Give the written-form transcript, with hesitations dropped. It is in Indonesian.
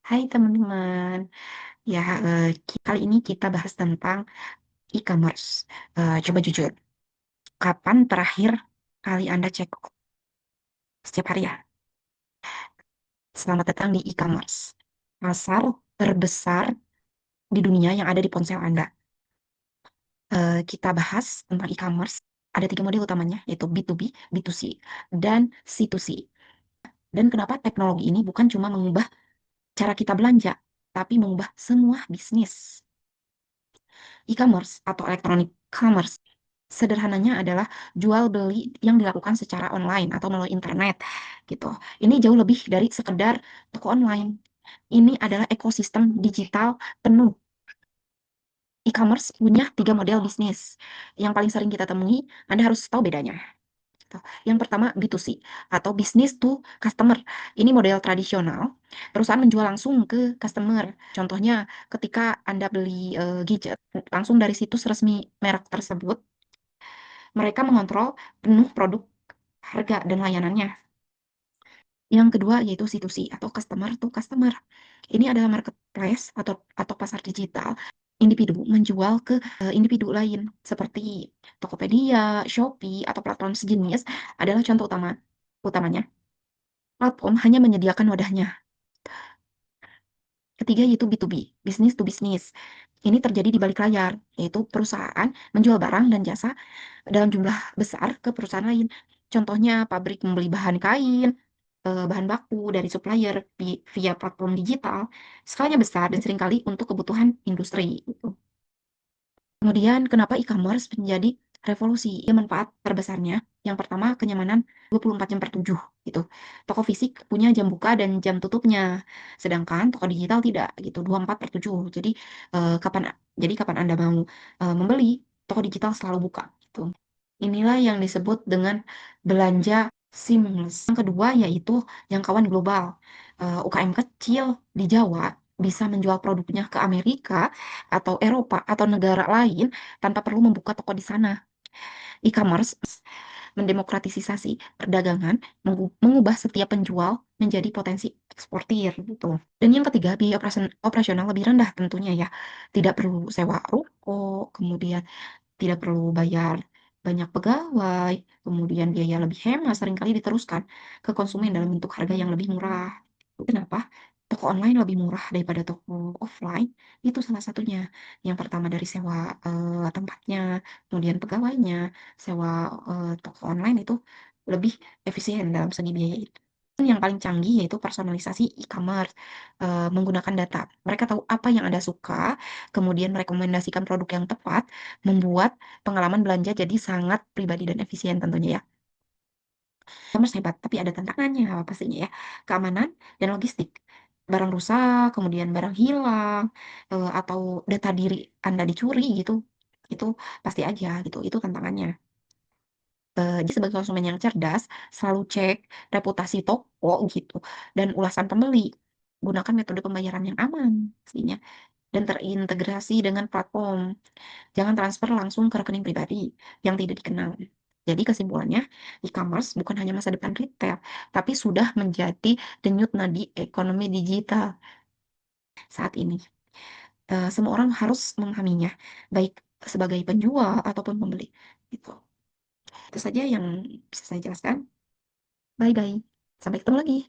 Hai teman-teman, ya kali ini kita bahas tentang e-commerce. Coba jujur, kapan terakhir kali Anda cek setiap hari ya? Selamat datang di e-commerce, pasar terbesar di dunia yang ada di ponsel Anda. Kita bahas tentang e-commerce, ada tiga model utamanya, yaitu B2B, B2C, dan C2C. Dan kenapa teknologi ini bukan cuma mengubah cara kita belanja, tapi mengubah semua bisnis. E-commerce atau electronic commerce sederhananya adalah jual beli yang dilakukan secara online atau melalui internet gitu. Ini jauh lebih dari sekedar toko online. Ini adalah ekosistem digital penuh. E-commerce punya tiga model bisnis. Yang paling sering kita temui, Anda harus tahu bedanya. Gitu. Yang pertama B2C atau business to customer. Ini model tradisional. Perusahaan menjual langsung ke customer. Contohnya ketika Anda beli gadget langsung dari situs resmi merek tersebut, mereka mengontrol penuh produk, harga, dan layanannya. Yang kedua yaitu C2C atau customer to customer. Ini adalah marketplace atau pasar digital. Individu menjual ke individu lain seperti Tokopedia, Shopee, atau platform sejenis adalah contoh utamanya. Platform hanya menyediakan wadahnya. Ketiga yaitu B2B, business to business. Ini terjadi di balik layar, yaitu perusahaan menjual barang dan jasa dalam jumlah besar ke perusahaan lain. Contohnya pabrik membeli bahan kain, bahan baku dari supplier via platform digital, skalanya besar dan seringkali untuk kebutuhan industri. Gitu. Kemudian kenapa e-commerce menjadi revolusi? Ya, manfaat terbesarnya, yang pertama kenyamanan 24 jam per 7 gitu. Toko fisik punya jam buka dan jam tutupnya, sedangkan toko digital tidak gitu, 24 per 7. Jadi eh, kapan kapan Anda mau membeli, toko digital selalu buka gitu. Inilah yang disebut dengan belanja seamless. Yang kedua yaitu jangkauan global. UKM kecil di Jawa bisa menjual produknya ke Amerika atau Eropa atau negara lain tanpa perlu membuka toko di sana. E-commerce mendemokratisasi perdagangan, mengubah setiap penjual menjadi potensi eksportir gitu. Dan yang ketiga, biaya operasional lebih rendah tentunya ya. Tidak perlu sewa ruko, kemudian tidak perlu bayar banyak pegawai, kemudian biaya lebih hemat seringkali diteruskan ke konsumen dalam bentuk harga yang lebih murah. Kenapa? Toko online lebih murah daripada toko offline. Itu salah satunya. Yang pertama dari sewa tempatnya, kemudian pegawainya, sewa toko online itu lebih efisien dalam segi biaya itu. Yang paling canggih yaitu personalisasi e-commerce menggunakan data. Mereka tahu apa yang Anda suka, kemudian merekomendasikan produk yang tepat, membuat pengalaman belanja jadi sangat pribadi dan efisien tentunya ya. E-commerce hebat, tapi ada tantangannya pastinya ya. Keamanan dan logistik. Barang rusak, kemudian barang hilang, atau data diri Anda dicuri gitu. Itu pasti aja gitu. Itu tantangannya. Jadi sebagai konsumen yang cerdas, selalu cek reputasi toko gitu dan ulasan pembeli. Gunakan metode pembayaran yang aman pastinya dan terintegrasi dengan platform. Jangan transfer langsung ke rekening pribadi yang tidak dikenal. Jadi kesimpulannya, e-commerce bukan hanya masa depan retail, tapi sudah menjadi denyut nadi ekonomi digital saat ini. Semua orang harus memahaminya, baik sebagai penjual ataupun pembeli. Gitu. Itu saja yang bisa saya jelaskan. Bye-bye. Sampai ketemu lagi.